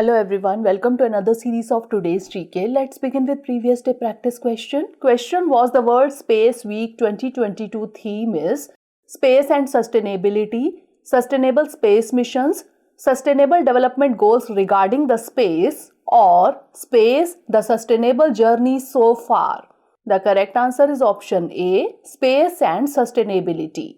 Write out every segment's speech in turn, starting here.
Hello everyone, welcome to another series of today's GK. Let's begin with previous day practice question. Question was the World Space Week 2022 theme is Space and Sustainability, Sustainable Space Missions, Sustainable Development Goals regarding the space, or Space, the Sustainable Journey so far. The correct answer is option A, Space and Sustainability.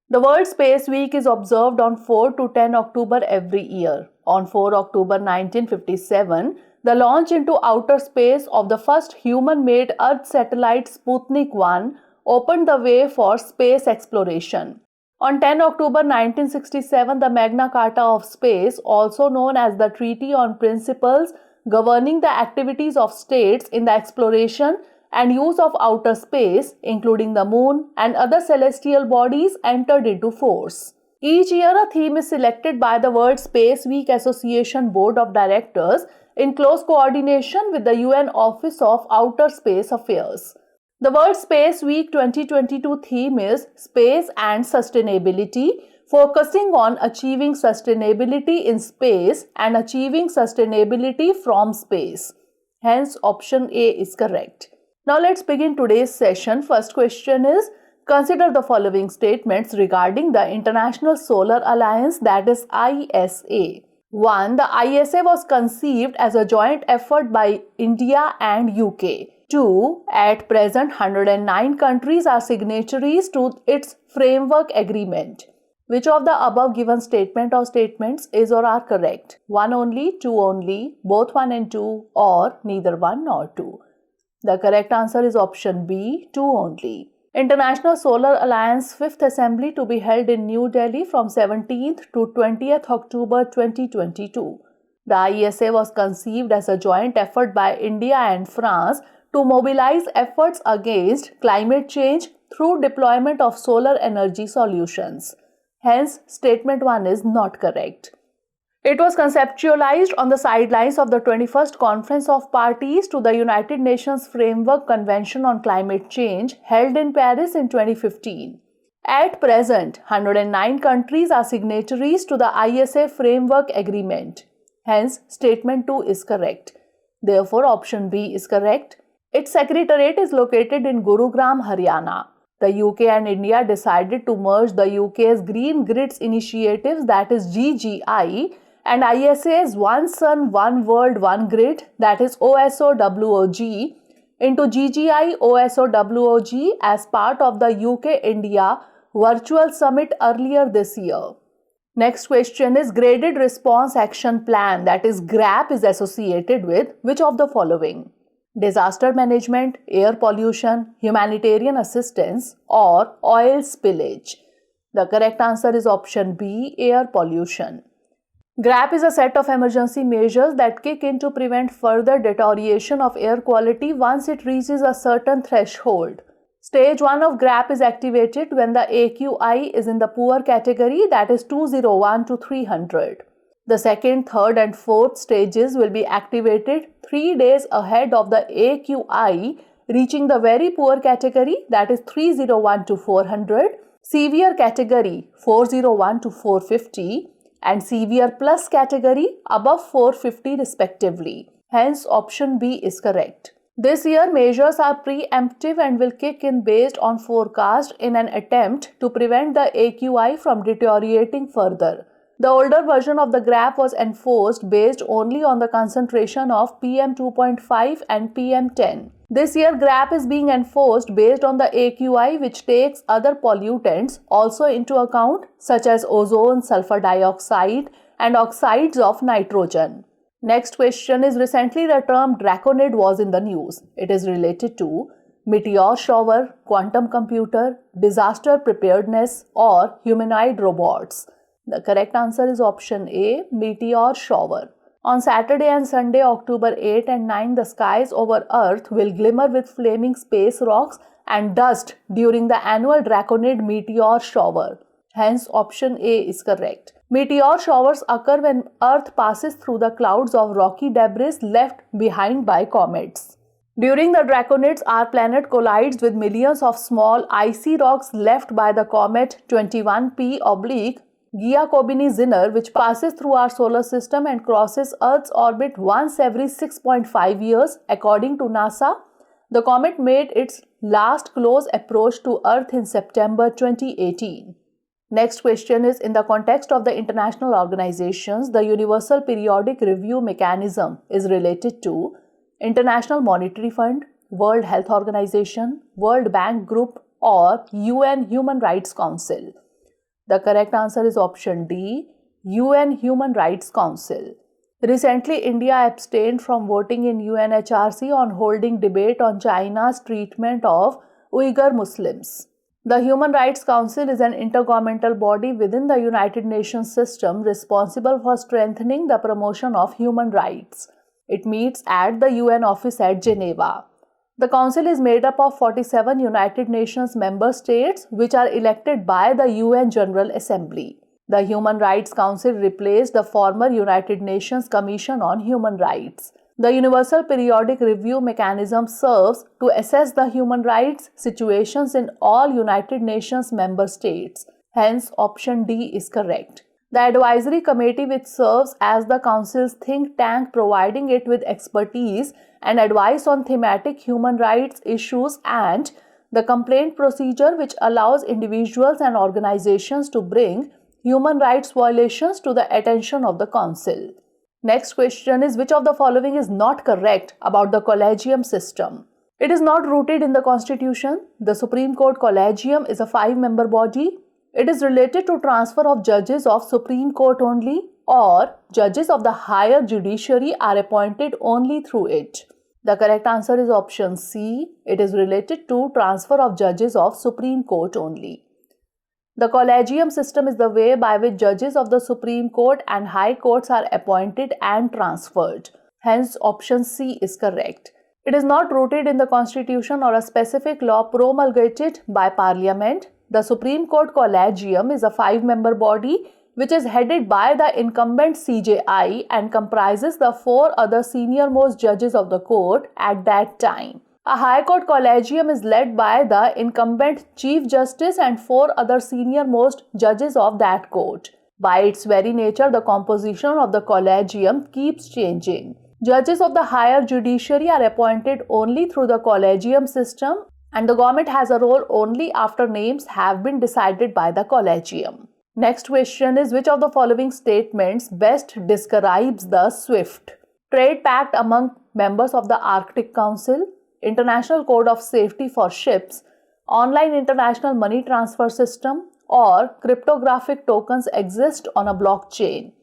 The World Space Week is observed on 4 to 10 October every year. On 4 October 1957, the launch into outer space of the first human-made Earth satellite Sputnik 1 opened the way for space exploration. On 10 October 1967, the Magna Carta of Space, also known as the Treaty on Principles Governing the Activities of States in the Exploration and Use of Outer Space, including the Moon and other celestial bodies, entered into force. Each year, a theme is selected by the World Space Week Association Board of Directors in close coordination with the UN Office of Outer Space Affairs. The World Space Week 2022 theme is Space and Sustainability, focusing on achieving sustainability in space and achieving sustainability from space. Hence, option A is correct. Now let's begin today's session. First question is, consider the following statements regarding the International Solar Alliance, that is ISA. 1. The ISA was conceived as a joint effort by India and UK. 2. At present, 109 countries are signatories to its framework agreement. Which of the above given statement or statements is or are correct? 1 only, 2 only, both 1 and 2, or neither 1 nor 2? The correct answer is option B, 2 only. International Solar Alliance 5th Assembly to be held in New Delhi from 17th to 20th October 2022. The ISA was conceived as a joint effort by India and France to mobilize efforts against climate change through deployment of solar energy solutions. Hence, statement 1 is not correct. It was conceptualized on the sidelines of the 21st Conference of Parties to the United Nations Framework Convention on Climate Change held in Paris in 2015. At present, 109 countries are signatories to the ISA Framework Agreement. Hence, statement 2 is correct. Therefore, option B is correct. Its secretariat is located in Gurugram, Haryana. The UK and India decided to merge the UK's Green Grids initiatives, that is GGI, and ISA's One Sun, One World, One Grid, that is OSOWOG, into GGI OSOWOG as part of the UK-India Virtual Summit earlier this year. Next question is, Graded Response Action Plan, that is GRAP, is associated with which of the following? Disaster management, air pollution, humanitarian assistance, or oil spillage? The correct answer is option B, air pollution. GRAP is a set of emergency measures that kick in to prevent further deterioration of air quality once it reaches a certain threshold. Stage 1 of GRAP is activated when the AQI is in the poor category, that is 201 to 300. The second, third and fourth stages will be activated 3 days ahead of the AQI reaching the very poor category, that is 301 to 400, severe category 401 to 450, and severe plus category above 450 respectively. Hence, option B is correct. This year, measures are preemptive and will kick in based on forecast in an attempt to prevent the AQI from deteriorating further. The older version of the GRAP was enforced based only on the concentration of PM 2.5 and PM 10. This year, GRAP is being enforced based on the AQI, which takes other pollutants also into account, such as ozone, sulfur dioxide, and oxides of nitrogen. Next question is, recently the term Draconid was in the news. It is related to meteor shower, quantum computer, disaster preparedness, or humanoid robots. The correct answer is option A, meteor shower. On Saturday and Sunday, October 8 and 9, the skies over Earth will glimmer with flaming space rocks and dust during the annual Draconid meteor shower. Hence, option A is correct. Meteor showers occur when Earth passes through the clouds of rocky debris left behind by comets. During the Draconids, our planet collides with millions of small icy rocks left by the comet 21P Giacobini-Zinner, which passes through our solar system and crosses Earth's orbit once every 6.5 years, according to NASA. The comet made its last close approach to Earth in September 2018. Next question is, in the context of the international organizations, the Universal Periodic Review mechanism is related to International Monetary Fund, World Health Organization, World Bank Group, or UN Human Rights Council. The correct answer is option D, UN Human Rights Council. Recently, India abstained from voting in UNHRC on holding debate on China's treatment of Uyghur Muslims. The Human Rights Council is an intergovernmental body within the United Nations system responsible for strengthening the promotion of human rights. It meets at the UN office at Geneva. The Council is made up of 47 United Nations member states which are elected by the UN General Assembly. The Human Rights Council replaced the former United Nations Commission on Human Rights. The Universal Periodic Review mechanism serves to assess the human rights situations in all United Nations member states. Hence, option D is correct. The advisory committee, which serves as the Council's think tank, providing it with expertise and advice on thematic human rights issues, and the complaint procedure, which allows individuals and organizations to bring human rights violations to the attention of the Council. Next question is, which of the following is not correct about the collegium system? It is not rooted in the Constitution. The Supreme Court Collegium is a 5-member body. It is related to transfer of judges of Supreme Court only, or judges of the higher judiciary are appointed only through it. The correct answer is option C. It is related to transfer of judges of Supreme Court only. The collegium system is the way by which judges of the Supreme Court and High Courts are appointed and transferred. Hence, option C is correct. It is not rooted in the Constitution or a specific law promulgated by Parliament. The Supreme Court Collegium is a 5-member body which is headed by the incumbent CJI and comprises the 4 other senior-most judges of the court at that time. A High Court Collegium is led by the incumbent Chief Justice and 4 other senior-most judges of that court. By its very nature, the composition of the Collegium keeps changing. Judges of the higher judiciary are appointed only through the Collegium system, and the government has a role only after names have been decided by the Collegium. Next question is, which of the following statements best describes the SWIFT Trade Pact among members of the Arctic Council, International Code of Safety for Ships, Online International Money Transfer System, or cryptographic tokens exist on a blockchain?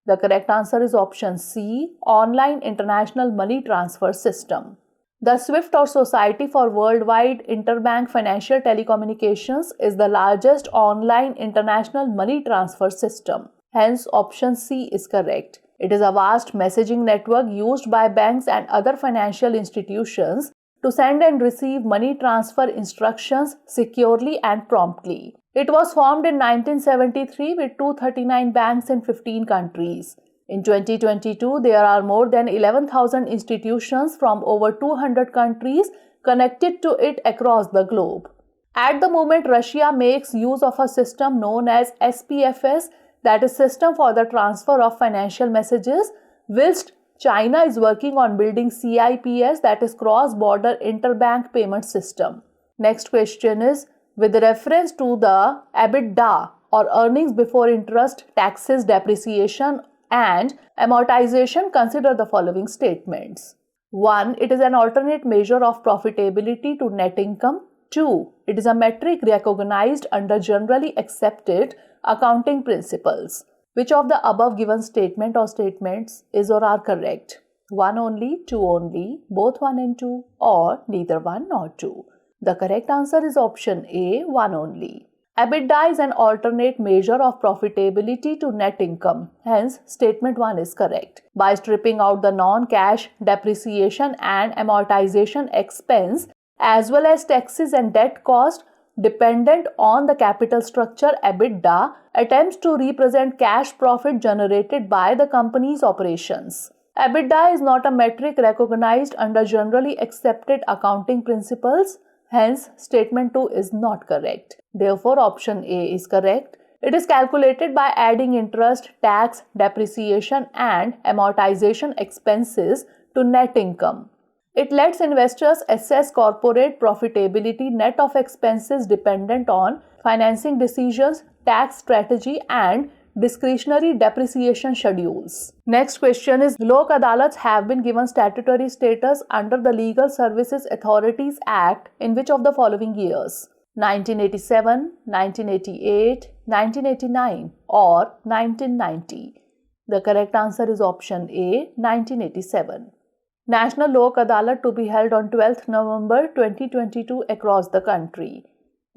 The correct answer is option C, Online International Money Transfer System. The SWIFT, or Society for Worldwide Interbank Financial Telecommunications, is the largest online international money transfer system. Hence, option C is correct. It is a vast messaging network used by banks and other financial institutions to send and receive money transfer instructions securely and promptly. It was formed in 1973 with 239 banks in 15 countries. In 2022, there are more than 11,000 institutions from over 200 countries connected to it across the globe. At the moment, Russia makes use of a system known as SPFS, that is System for the Transfer of Financial Messages, whilst China is working on building CIPS, that is Cross-Border Interbank Payment System. Next question is, with reference to the EBITDA, or earnings before interest, taxes, depreciation and amortization, consider the following statements. 1. It is an alternate measure of profitability to net income. 2. It is a metric recognized under generally accepted accounting principles. Which of the above given statement or statements is or are correct? 1 only, 2 only, both 1 and 2, or neither 1 nor 2? The correct answer is option A, 1 only. EBITDA is an alternate measure of profitability to net income. Hence, statement 1 is correct. By stripping out the non-cash depreciation and amortization expense as well as taxes and debt cost dependent on the capital structure, EBITDA attempts to represent cash profit generated by the company's operations. EBITDA is not a metric recognized under generally accepted accounting principles. Hence, statement 2 is not correct. Therefore, option A is correct. It is calculated by adding interest, tax, depreciation and amortization expenses to net income. It lets investors assess corporate profitability net of expenses dependent on financing decisions, tax strategy and discretionary depreciation schedules. Next question is, Lok Adalats have been given statutory status under the Legal Services Authorities Act in which of the following years? 1987, 1988, 1989 or 1990? The correct answer is option A, 1987. National Lok Adalat to be held on 12th November 2022 across the country.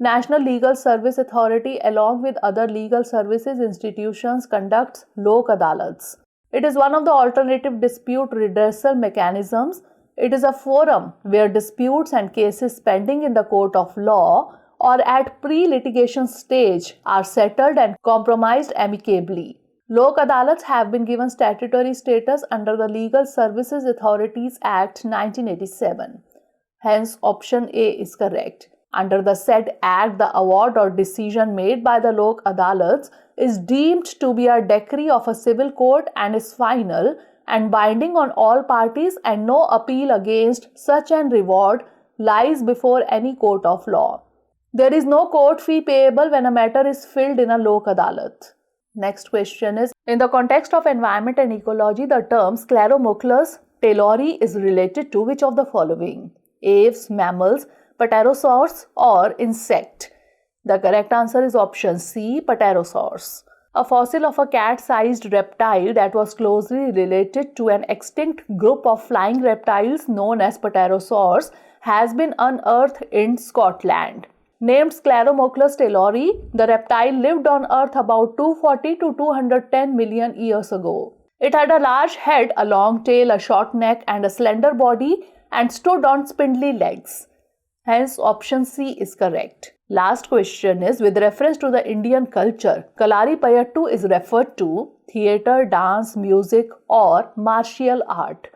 National Legal Service Authority along with other legal services institutions conducts Lok Adalats. It is one of the alternative dispute redressal mechanisms. It is a forum where disputes and cases pending in the court of law or at pre-litigation stage are settled and compromised amicably. Lok Adalats have been given statutory status under the Legal Services Authorities Act 1987. Hence, option A is correct. Under the said Act, the award or decision made by the Lok Adalats is deemed to be a decree of a civil court and is final and binding on all parties, and no appeal against such an reward lies before any court of law. There is no court fee payable when a matter is filed in a Lok Adalat. Next question is, in the context of environment and ecology, the term Scleromochus taylori is related to which of the following? Aves, mammals, pterosaurs or insect? The correct answer is option C, pterosaurs. A fossil of a cat-sized reptile that was closely related to an extinct group of flying reptiles known as pterosaurs has been unearthed in Scotland. Named Scleromochus taylori, the reptile lived on Earth about 240 to 210 million years ago. It had a large head, a long tail, a short neck and a slender body and stood on spindly legs. Hence, option C is correct. Last question is, with reference to the Indian culture, Kalaripayattu is referred to theatre, dance, music or martial art.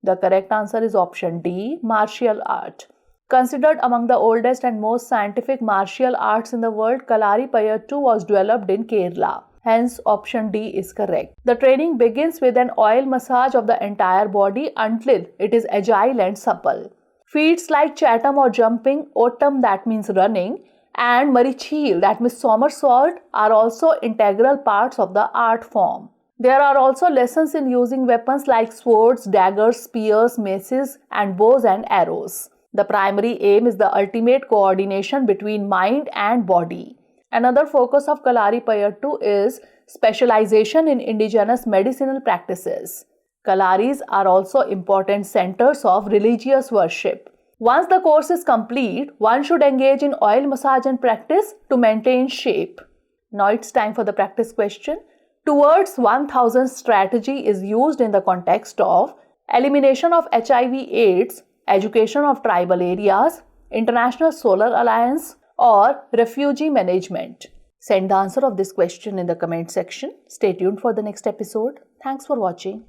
The correct answer is option D, martial art. Considered among the oldest and most scientific martial arts in the world, Kalaripayattu was developed in Kerala. Hence, option D is correct. The training begins with an oil massage of the entire body until it is agile and supple. Feats like chatam or jumping, otam that means running, and marichheel that means somersault are also integral parts of the art form. There are also lessons in using weapons like swords, daggers, spears, maces, and bows and arrows. The primary aim is the ultimate coordination between mind and body. Another focus of Kalaripayattu is specialization in indigenous medicinal practices. Kalaris are also important centers of religious worship. Once the course is complete, one should engage in oil massage and practice to maintain shape. Now it's time for the practice question. Towards 1000 strategy is used in the context of elimination of HIV/AIDS, education of tribal areas, International Solar Alliance or refugee management. Send the answer of this question in the comment section. Stay tuned for the next episode. Thanks for watching.